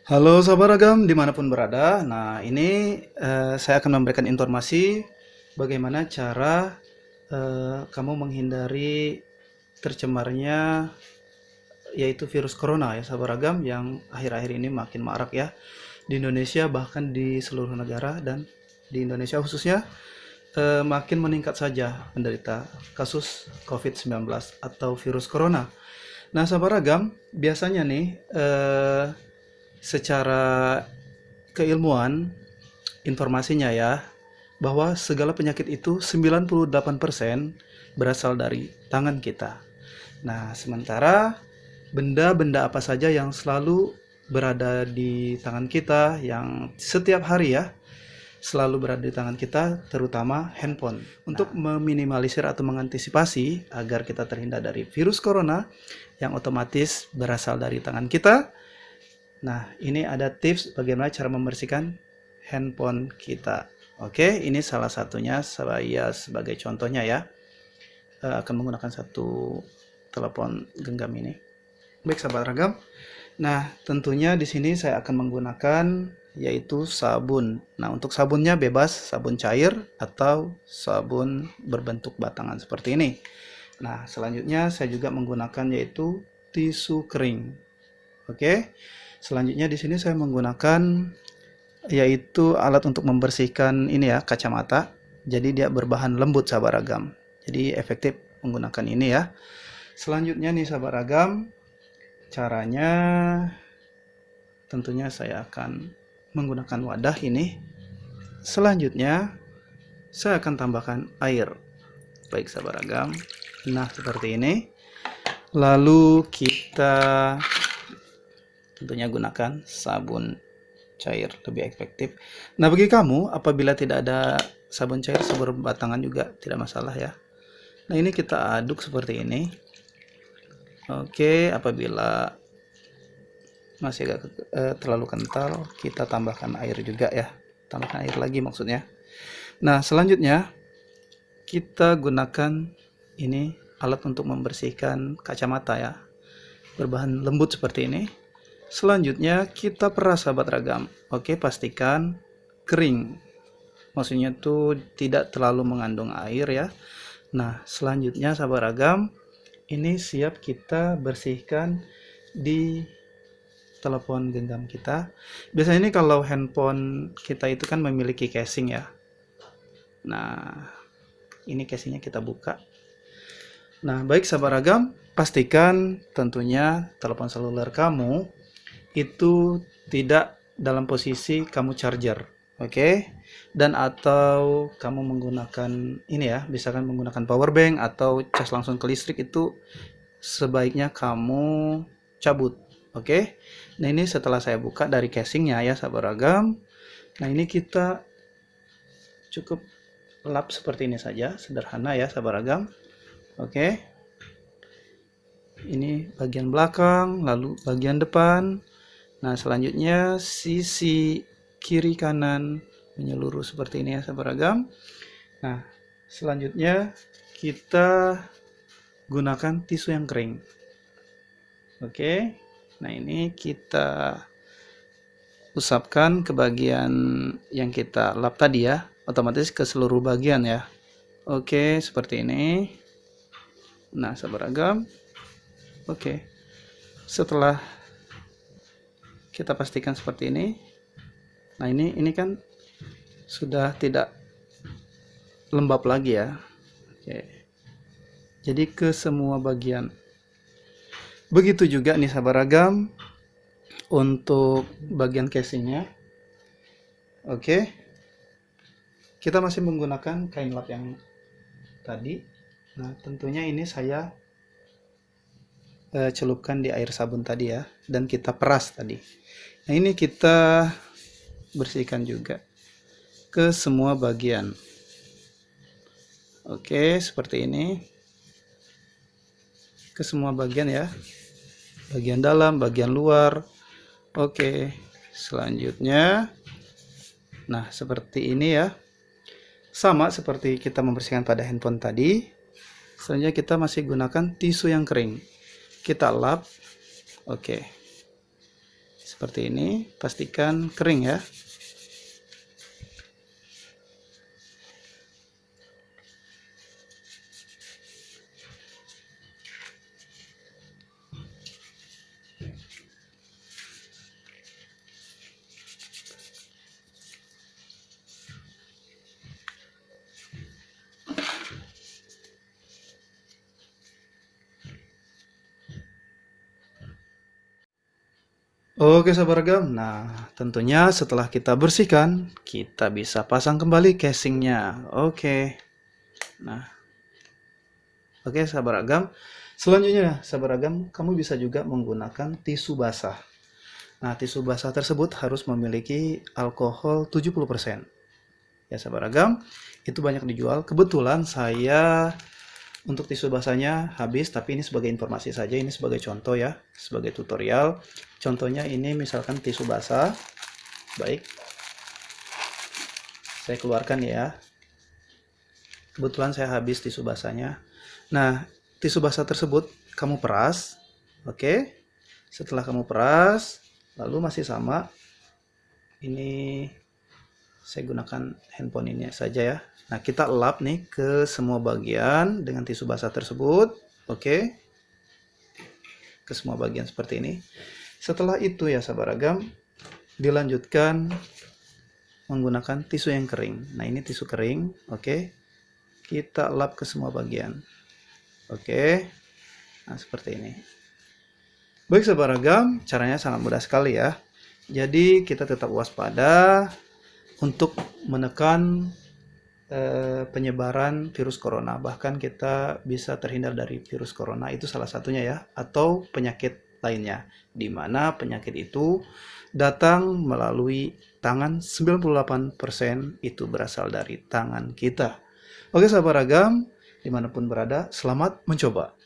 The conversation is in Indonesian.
Halo sahabat ragam dimanapun berada. Nah ini saya akan memberikan informasi bagaimana cara kamu menghindari tercemarnya yaitu virus corona ya sahabat ragam yang akhir-akhir ini makin marak ya di Indonesia bahkan di seluruh negara dan di Indonesia khususnya makin meningkat saja penderita kasus COVID-19 atau virus corona. Nah sahabat ragam biasanya nih secara keilmuan informasinya ya bahwa segala penyakit itu 98% berasal dari tangan kita. Nah, sementara benda-benda apa saja yang selalu berada di tangan kita yang setiap hari ya selalu berada di tangan kita, terutama handphone. Untuk meminimalisir atau mengantisipasi agar kita terhindar dari virus corona yang otomatis berasal dari tangan kita. Nah, ini ada tips bagaimana cara membersihkan handphone kita. Oke, ini salah satunya saya sebagai contohnya ya akan menggunakan satu telepon genggam ini. Baik sahabat ragam. Nah, tentunya di sini saya akan menggunakan yaitu sabun. Nah, untuk sabunnya bebas sabun cair atau sabun berbentuk batangan seperti ini. Nah, selanjutnya saya juga menggunakan yaitu tisu kering. Oke. Selanjutnya di sini saya menggunakan yaitu alat untuk membersihkan ini ya, kacamata. Jadi dia berbahan lembut sahabat ragam. Jadi efektif menggunakan ini ya. Selanjutnya nih sahabat ragam, caranya tentunya saya akan menggunakan wadah ini. Selanjutnya saya akan tambahkan air. Baik sahabat ragam. Nah, seperti ini. Lalu kita tentunya gunakan sabun cair lebih efektif. Nah, bagi kamu apabila tidak ada sabun cair, sabun batangan juga tidak masalah ya. Nah, ini kita aduk seperti ini. Oke, apabila masih agak terlalu kental, kita tambahkan air juga ya. Tambahkan air lagi maksudnya. Nah, selanjutnya kita gunakan ini alat untuk membersihkan kacamata ya. Berbahan lembut seperti ini. Selanjutnya kita peras sahabat ragam. Oke, pastikan kering. Maksudnya tuh tidak terlalu mengandung air ya. Nah, selanjutnya sahabat ragam, ini siap kita bersihkan di telepon genggam kita. Biasanya ini kalau handphone kita itu kan memiliki casing ya. Nah, ini casingnya kita buka. Nah, baik sahabat ragam, pastikan tentunya telepon seluler kamu itu tidak dalam posisi kamu charger, oke? Dan atau kamu menggunakan ini ya, misalkan menggunakan power bank atau cas langsung ke listrik, itu sebaiknya kamu cabut, oke? Nah, ini setelah saya buka dari casingnya ya sahabat ragam. Nah, ini kita cukup lap seperti ini saja, sederhana ya sahabat ragam, oke? Ini bagian belakang, lalu bagian depan. Nah, selanjutnya sisi kiri kanan menyeluruh seperti ini ya sahabat ragam. Nah, selanjutnya kita gunakan tisu yang kering. Oke. Nah, ini kita usapkan ke bagian yang kita lap tadi ya, otomatis ke seluruh bagian ya. Oke, seperti ini. Nah, sahabat ragam. Oke. Setelah kita pastikan seperti ini. Nah, ini kan sudah tidak lembab lagi ya. Oke. Jadi ke semua bagian. Begitu juga nih sahabat ragam untuk bagian casingnya. Oke. Kita masih menggunakan kain lap yang tadi. Nah, tentunya ini saya celupkan di air sabun tadi ya, dan kita peras tadi. Nah, ini kita bersihkan juga ke semua bagian. Oke, seperti ini. Ke semua bagian ya. Bagian dalam, bagian luar. Oke, selanjutnya. Nah, seperti ini ya. Sama seperti kita membersihkan pada handphone tadi. Selanjutnya kita masih gunakan tisu yang kering. Kita lap. Oke. seperti ini, pastikan kering ya. Oke sahabat ragam, nah tentunya setelah kita bersihkan, kita bisa pasang kembali casingnya. Nah oke sahabat ragam, selanjutnya sahabat ragam, kamu bisa juga menggunakan tisu basah. Nah tisu basah tersebut harus memiliki alkohol 70%. Ya sahabat ragam, itu banyak dijual. Kebetulan saya untuk tisu basahnya habis, tapi ini sebagai informasi saja, ini sebagai contoh ya, sebagai tutorial. Contohnya ini misalkan tisu basah. Baik, saya keluarkan ya. Kebetulan saya habis tisu basahnya. Nah, tisu basah tersebut kamu peras. Oke. Setelah kamu peras, lalu masih sama. Ini saya gunakan handphone ini saja ya. Nah, kita lap nih ke semua bagian dengan tisu basah tersebut. Oke. Ke semua bagian seperti ini. Setelah itu ya sahabat ragam, dilanjutkan menggunakan tisu yang kering. Nah, ini tisu kering. Oke. Kita lap ke semua bagian. Oke. Nah, seperti ini. Baik sahabat ragam, caranya sangat mudah sekali ya. Jadi kita tetap waspada untuk menekan penyebaran virus corona. Bahkan kita bisa terhindar dari virus corona, itu salah satunya ya, atau penyakit lainnya, di mana penyakit itu datang melalui tangan. 98% itu berasal dari tangan kita. Oke sahabat ragam, dimanapun berada, selamat mencoba.